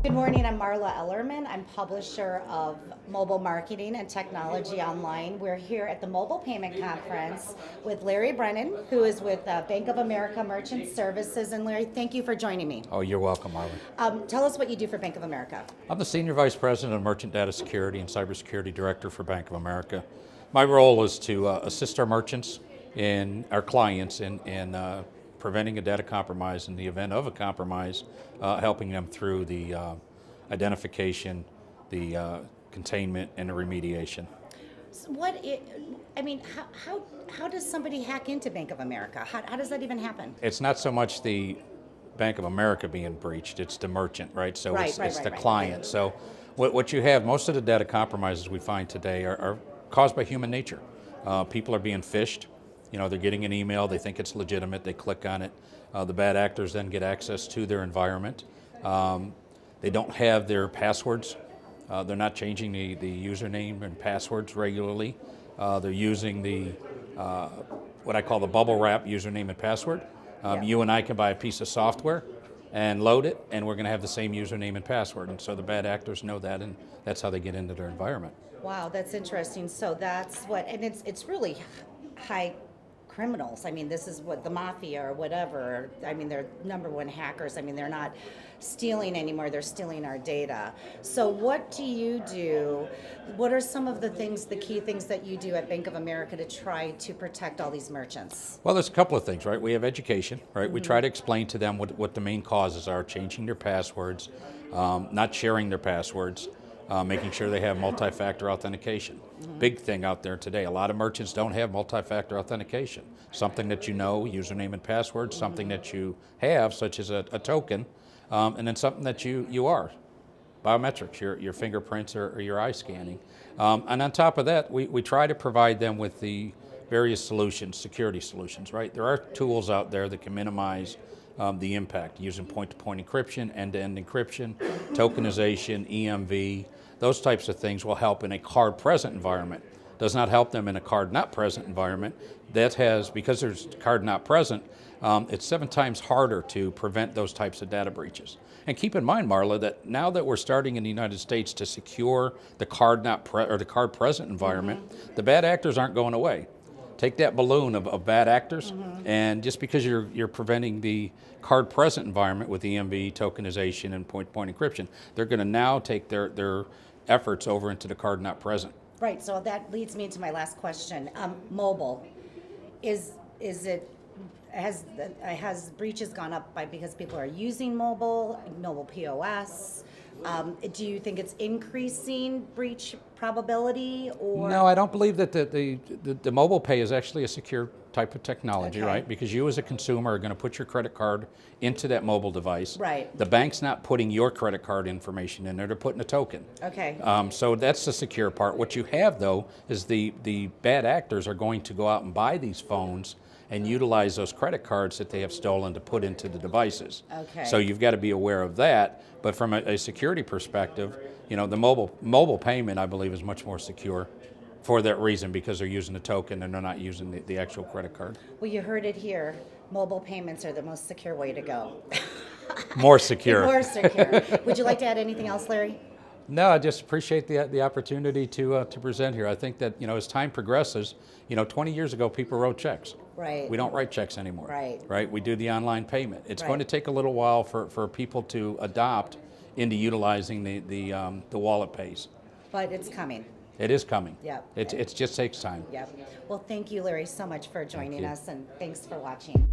Good morning, I'm Marla Ellerman. I'm publisher of Mobile Marketing and Technology Online. We're here at the Mobile Payment Conference with Larry Brennan, who is with Bank of America Merchant Services. And Larry, thank you for joining me. Oh, you're welcome, Marla. Tell us what you do for Bank of America. I'm the Senior Vice President of Merchant Data Security and Cybersecurity Director for Bank of America. My role is to assist our merchants and our clients in preventing a data compromise in the event of a compromise, helping them through the identification, the containment, and the remediation. So how does somebody hack into Bank of America? How does that even happen? It's not so much the Bank of America being breached, it's the merchant, right? So it's the client. So what you have, most of the data compromises we find today are caused by human nature. People are being phished. You know, they're getting an email, they think it's legitimate, they click on it. The bad actors then get access to their environment. They don't have their passwords. They're not changing the username and passwords regularly. They're using the what I call the bubble wrap username and password. You and I can buy a piece of software and load it, and we're going to have the same username and password. And so the bad actors know that, and that's how they get into their environment. Wow, that's interesting. So that's what, and it's really high criminals. I mean, this is what the mafia or whatever. I mean, they're number one hackers. I mean, they're not stealing anymore. They're stealing our data. So what do you do? What are some of the things, the key things that you do at Bank of America to try to protect all these merchants? Well, there's a couple of things, right? We have education, right? Mm-hmm. We try to explain to them what the main causes are, changing their passwords, not sharing their passwords, making sure they have multi-factor authentication. Mm-hmm. Big thing out there today. A lot of merchants don't have multi-factor authentication. Something that you know, username and password, mm-hmm. something that you have, such as a token, and then something that you are. Biometrics, your fingerprints or your eye scanning. And on top of that, we try to provide them with the various solutions, security solutions, right? There are tools out there that can minimize the impact using point-to-point encryption, end-to-end encryption, tokenization, EMV. Those types of things will help in a card-present environment. Does not help them in a card-not-present environment. That has, because there's card-not-present, it's 7 times harder to prevent those types of data breaches. And keep in mind, Marla, that now that we're starting in the United States to secure the card-present environment, mm-hmm. the bad actors aren't going away. Take that balloon of bad actors, mm-hmm. and just because you're preventing the card-present environment with EMV, tokenization, and point-to-point encryption, they're going to now take their efforts over into the card-not-present. Right. So that leads me to my last question. Mobile, has breaches gone up because people are using mobile POS? Do you think it's increasing breach probability, or? No, I don't believe that the mobile pay is actually a secure type of technology, okay. Right? Because you as a consumer are going to put your credit card into that mobile device. Right. The bank's not putting your credit card information in there, they're putting a token. Okay. So that's the secure part. What you have, though, is the bad actors are going to go out and buy these phones and utilize those credit cards that they have stolen to put into the devices. Okay. So you've got to be aware of that. But from a security perspective, you know, the mobile payment, I believe, is much more secure for that reason, because they're using the token and they're not using the actual credit card. Well, you heard it here. Mobile payments are the most secure way to go. More secure. More secure. Would you like to add anything else, Larry? No, I just appreciate the opportunity to present here. I think that, you know, as time progresses, you know, 20 years ago people wrote checks. Right. We don't write checks anymore. Right. Right. We do the online payment. It's right. going to take a little while for people to adopt into utilizing the wallet pays. But it's coming. It is coming. Yep. It just takes time. Yep. Well, thank you, Larry, so much for joining us, and thanks for watching.